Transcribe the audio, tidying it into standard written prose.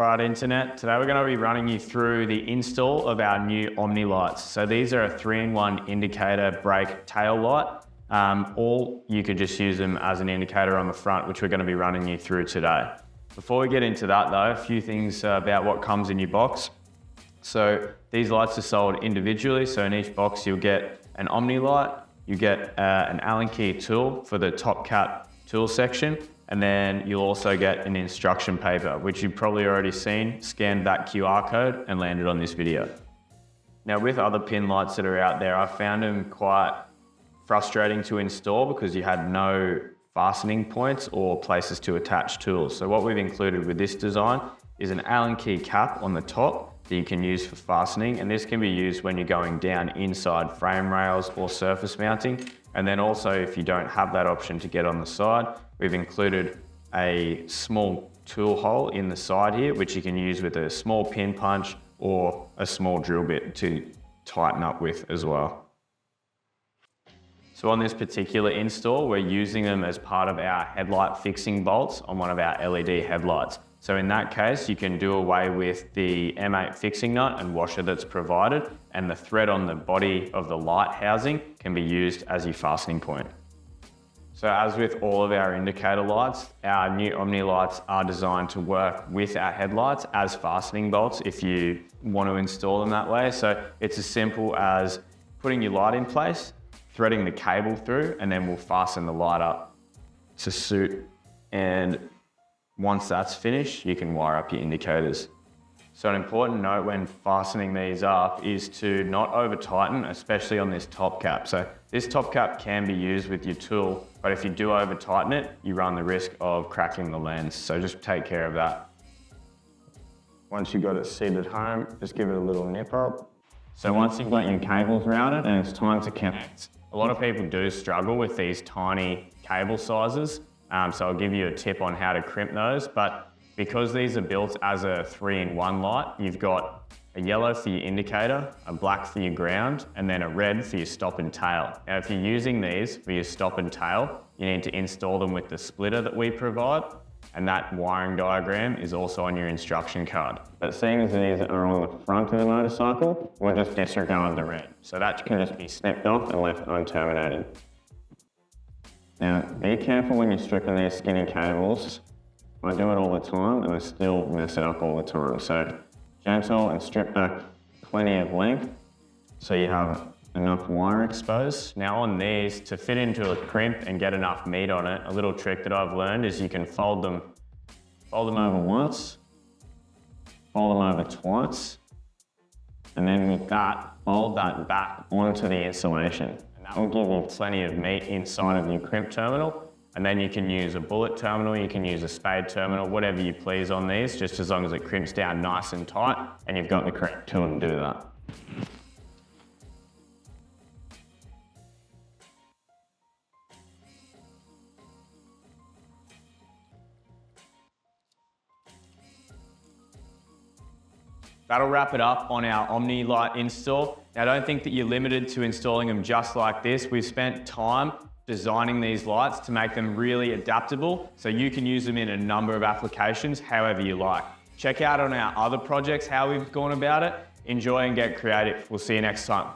All right, Internet, today we're going to be running you through the install of our new Omni Lights. So these are a 3-in-1 indicator brake tail light, or you could just use them as an indicator on the front, which we're going to be running you through today. Before we get into that though, a few things about what comes in your box. So these lights are sold individually, so in each box you'll get an Omni Light, you get an Allen key tool for the top cap tool section, and then you'll also get an instruction paper, which you've probably already seen, scanned that QR code and landed on this video. Now with other pin lights that are out there, I found them quite frustrating to install because you had no fastening points or places to attach tools. So what we've included with this design is an Allen key cap on the top that you can use for fastening, and this can be used when you're going down inside frame rails or surface mounting. And then also if you don't have that option to get on the side, we've included a small tool hole in the side here, which you can use with a small pin punch or a small drill bit to tighten up with as well. So on this particular install, we're using them as part of our headlight fixing bolts on one of our LED headlights. So in that case, you can do away with the M8 fixing nut and washer that's provided, and the thread on the body of the light housing can be used as your fastening point. So as with all of our indicator lights, our new Omni Lights are designed to work with our headlights as fastening bolts if you want to install them that way. So it's as simple as putting your light in place, threading the cable through, and then we'll fasten the light up to suit. And once that's finished, you can wire up your indicators. So an important note when fastening these up is to not over tighten, especially on this top cap. So this top cap can be used with your tool, but if you do over tighten it, you run the risk of cracking the lens. So just take care of that. Once you've got it seated home, just give it a little nip up. So once you've got your cables routed and it's time to connect. A lot of people do struggle with these tiny cable sizes. So I'll give you a tip on how to crimp those, but because these are built as a 3-in-1 light, you've got a yellow for your indicator, a black for your ground, and then a red for your stop and tail. Now, if you're using these for your stop and tail, you need to install them with the splitter that we provide, and that wiring diagram is also on your instruction card. But seeing as these are on the front of the motorcycle, we'll just disregard the red. So that can just be snipped off and left unterminated. Now, be careful when you're stripping these skinny cables. I do it all the time and I still mess it up all the time. So gentle and strip back plenty of length so you have enough wire exposed. Now on these, to fit into a crimp and get enough meat on it, a little trick that I've learned is you can fold them over once, fold them over twice, and then with that, fold that back onto the insulation. That will give you plenty of meat inside of your crimp terminal, and then you can use a bullet terminal, you can use a spade terminal, whatever you please on these, just as long as it crimps down nice and tight and you've got the correct tool to do that. That'll wrap it up on our Omni Light install. Now, don't think that you're limited to installing them just like this. We've spent time designing these lights to make them really adaptable, so you can use them in a number of applications, however you like. Check out on our other projects how we've gone about it. Enjoy and get creative. We'll see you next time.